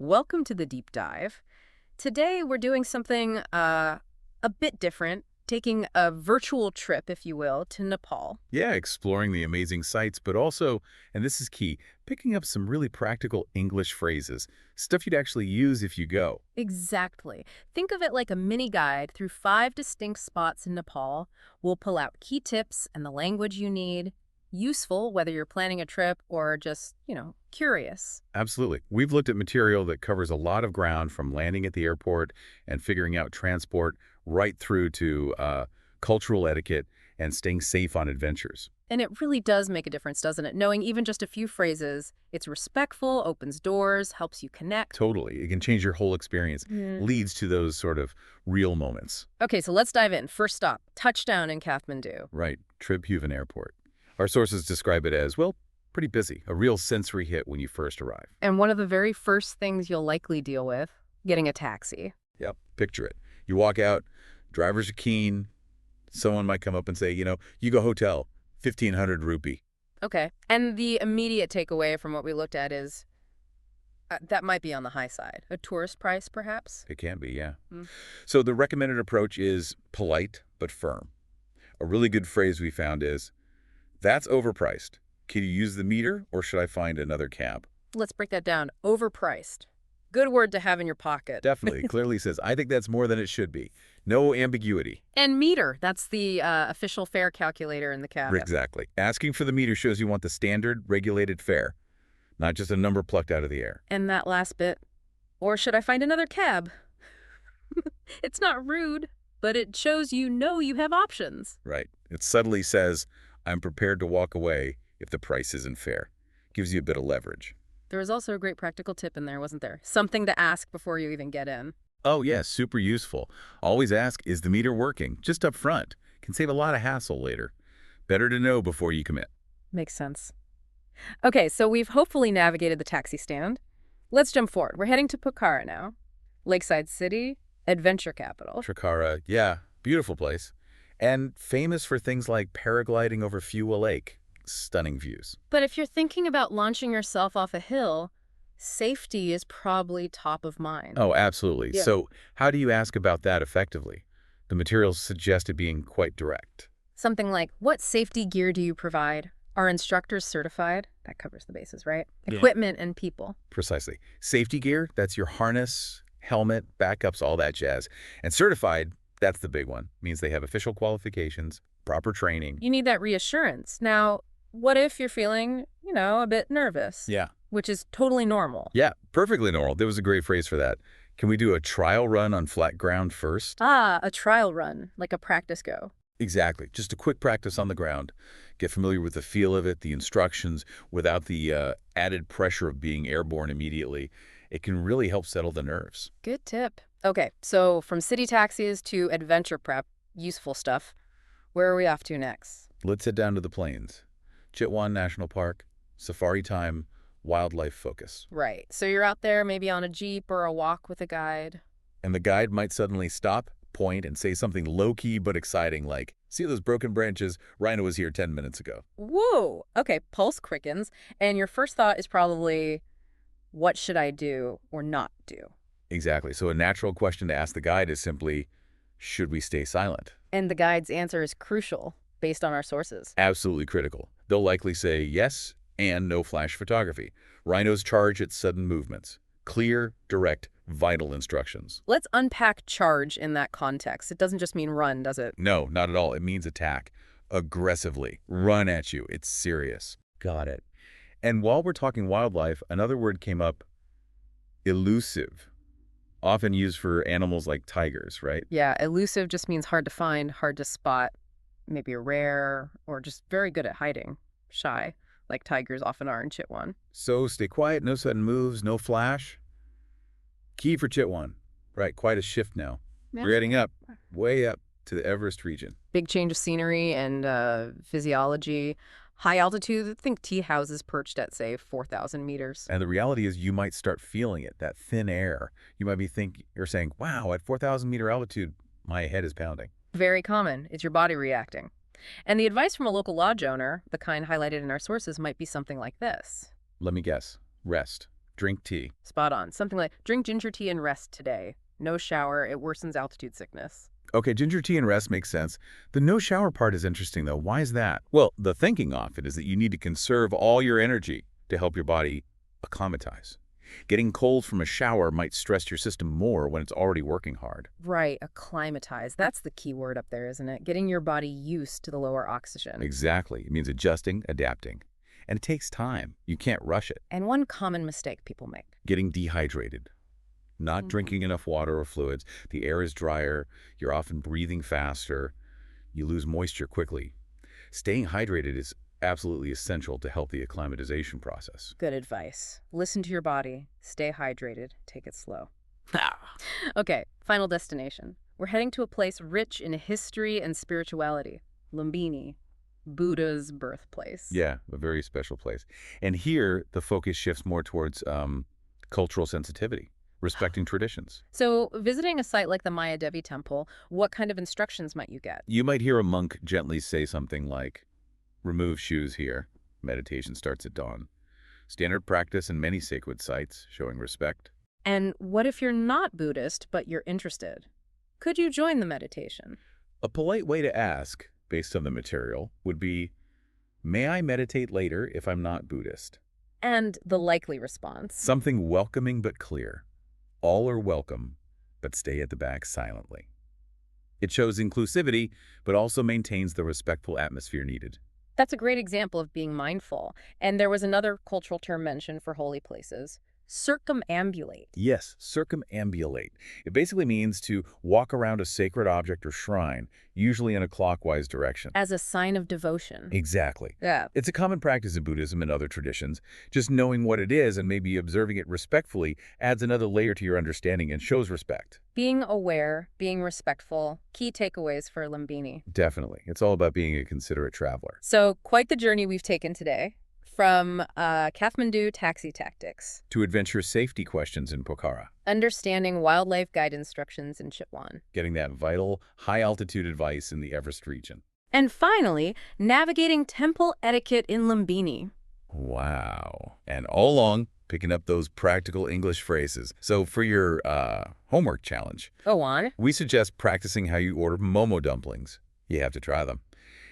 Welcome to the deep dive. Today we're doing something a bit different, taking a virtual trip, if you will, to Nepal. Yeah, exploring the amazing sights, but also, and this is key, picking up some really practical English phrases, stuff you'd actually use if you go. Exactly. Think of it like a mini guide through 5 distinct spots in Nepal. We'll pull out key tips and the language you need. Useful whether you're planning a trip or just, curious. Absolutely. We've looked at material that covers a lot of ground from landing at the airport and figuring out transport right through to cultural etiquette and staying safe on adventures. And it really does make a difference, doesn't it? Knowing even just a few phrases, it's respectful, opens doors, helps you connect. Totally. It can change your whole experience, leads to those sort of real moments. Okay, so let's dive in. First stop, touchdown in Kathmandu. Right. Tribhuvan Airport. Our sources describe it as, well, pretty busy, a real sensory hit when you first arrive. And one of the very first things you'll likely deal with, getting a taxi. Yep, picture it. You walk out, drivers are keen. Someone might come up and say, you go hotel, 1,500 rupee. Okay. And the immediate takeaway from what we looked at is that might be on the high side. A tourist price, perhaps? It can be, yeah. Mm. So the recommended approach is polite but firm. A really good phrase we found is, that's overpriced. Can you use the meter or should I find another cab? Let's break that down. Overpriced. Good word to have in your pocket. Definitely. Clearly says, I think that's more than it should be. No ambiguity. And meter. That's the official fare calculator in the cab. Exactly. Asking for the meter shows you want the standard regulated fare, not just a number plucked out of the air. And that last bit. Or should I find another cab? It's not rude, but it shows you have options. Right. It subtly says, I'm prepared to walk away if the price isn't fair. Gives you a bit of leverage. There was also a great practical tip in there, wasn't there? Something to ask before you even get in. Oh, yes, super useful. Always ask, is the meter working? Just up front. Can save a lot of hassle later. Better to know before you commit. Makes sense. Okay, so we've hopefully navigated the taxi stand. Let's jump forward. We're heading to Pokhara now. Lakeside city, adventure capital. Pokhara, yeah, beautiful place. And famous for things like paragliding over Fuwa Lake. Stunning views. But if you're thinking about launching yourself off a hill, safety is probably top of mind. Oh, absolutely. Yeah. So how do you ask about that effectively? The materials suggest it being quite direct. Something like, what safety gear do you provide? Are instructors certified? That covers the bases, right? Yeah. Equipment and people. Precisely. Safety gear, that's your harness, helmet, backups, all that jazz. And certified, that's the big one. Means they have official qualifications, proper training. You need that reassurance. Now, what if you're feeling, a bit nervous? Yeah. Which is totally normal. Yeah, perfectly normal. There was a great phrase for that. Can we do a trial run on flat ground first? Ah, a trial run, like a practice go. Exactly. Just a quick practice on the ground. Get familiar with the feel of it, the instructions, without the added pressure of being airborne immediately. It can really help settle the nerves. Good tip. Okay, so from city taxis to adventure prep, useful stuff. Where are we off to next? Let's head down to the plains. Chitwan National Park, safari time, wildlife focus. Right. So you're out there maybe on a jeep or a walk with a guide. And the guide might suddenly stop, point, and say something low-key but exciting like, see those broken branches? Rhino was here 10 minutes ago. Whoa. Okay, pulse quickens. And your first thought is probably, what should I do or not do? Exactly. So a natural question to ask the guide is simply, should we stay silent? And the guide's answer is crucial based on our sources. Absolutely critical. They'll likely say yes and no flash photography. Rhinos charge at sudden movements. Clear, direct, vital instructions. Let's unpack charge in that context. It doesn't just mean run, does it? No, not at all. It means attack. Aggressively. Run at you. It's serious. Got it. And while we're talking wildlife, another word came up, elusive. Often used for animals like tigers, right? Yeah, elusive just means hard to find, hard to spot, maybe rare, or just very good at hiding. Shy, like tigers often are in Chitwan. So stay quiet, no sudden moves, no flash. Key for Chitwan. Right, quite a shift now. We're heading up, way up to the Everest region. Big change of scenery and physiology. High altitude, think teahouses perched at, say, 4,000 meters. And the reality is you might start feeling it, that thin air. You might be saying, wow, at 4,000-meter altitude, my head is pounding. Very common. It's your body reacting. And the advice from a local lodge owner, the kind highlighted in our sources, might be something like this. Let me guess. Rest. Drink tea. Spot on. Something like, drink ginger tea and rest today. No shower, it worsens altitude sickness. Okay, ginger tea and rest makes sense. The no shower part is interesting, though. Why is that? Well, the thinking off it is that you need to conserve all your energy to help your body acclimatize. Getting cold from a shower might stress your system more when it's already working hard. Right, acclimatize. That's the key word up there, isn't it? Getting your body used to the lower oxygen. Exactly. It means adjusting, adapting. And it takes time. You can't rush it. And one common mistake people make. Getting dehydrated. Not drinking enough water or fluids. The air is drier. You're often breathing faster. You lose moisture quickly. Staying hydrated is absolutely essential to help the acclimatization process. Good advice. Listen to your body. Stay hydrated. Take it slow. Okay, final destination. We're heading to a place rich in history and spirituality. Lumbini, Buddha's birthplace. Yeah, a very special place. And here, the focus shifts more towards cultural sensitivity, respecting traditions. So, visiting a site like the Maya Devi Temple, what kind of instructions might you get? You might hear a monk gently say something like, remove shoes here. Meditation starts at dawn. Standard practice in many sacred sites, showing respect. And what if you're not Buddhist, but you're interested? Could you join the meditation? A polite way to ask, based on the material, would be, may I meditate later if I'm not Buddhist? And the likely response. Something welcoming but clear. All are welcome, but stay at the back silently. It shows inclusivity, but also maintains the respectful atmosphere needed. That's a great example of being mindful. And there was another cultural term mentioned for holy places. Circumambulate. Yes, circumambulate. It basically means to walk around a sacred object or shrine, usually in a clockwise direction. As a sign of devotion. Exactly. Yeah. It's a common practice in Buddhism and other traditions. Just knowing what it is and maybe observing it respectfully adds another layer to your understanding and shows respect. Being aware, being respectful, key takeaways for Lumbini. Definitely. It's all about being a considerate traveler. So, quite the journey we've taken today. From Kathmandu taxi tactics. To adventure safety questions in Pokhara. Understanding wildlife guide instructions in Chitwan. Getting that vital, high-altitude advice in the Everest region. And finally, navigating temple etiquette in Lumbini. Wow. And all along, picking up those practical English phrases. So for your homework challenge, Go on. we suggest practicing how you order momo dumplings. You have to try them.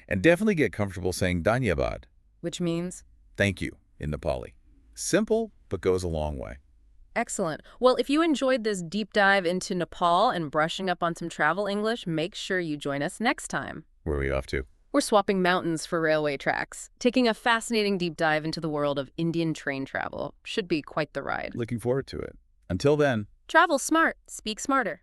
And definitely get comfortable saying dhanyabad, Which means? thank you, in Nepali. Simple, but goes a long way. Excellent. Well, if you enjoyed this deep dive into Nepal and brushing up on some travel English, make sure you join us next time. Where are we off to? We're swapping mountains for railway tracks, taking a fascinating deep dive into the world of Indian train travel. Should be quite the ride. Looking forward to it. Until then. Travel smart. Speak smarter.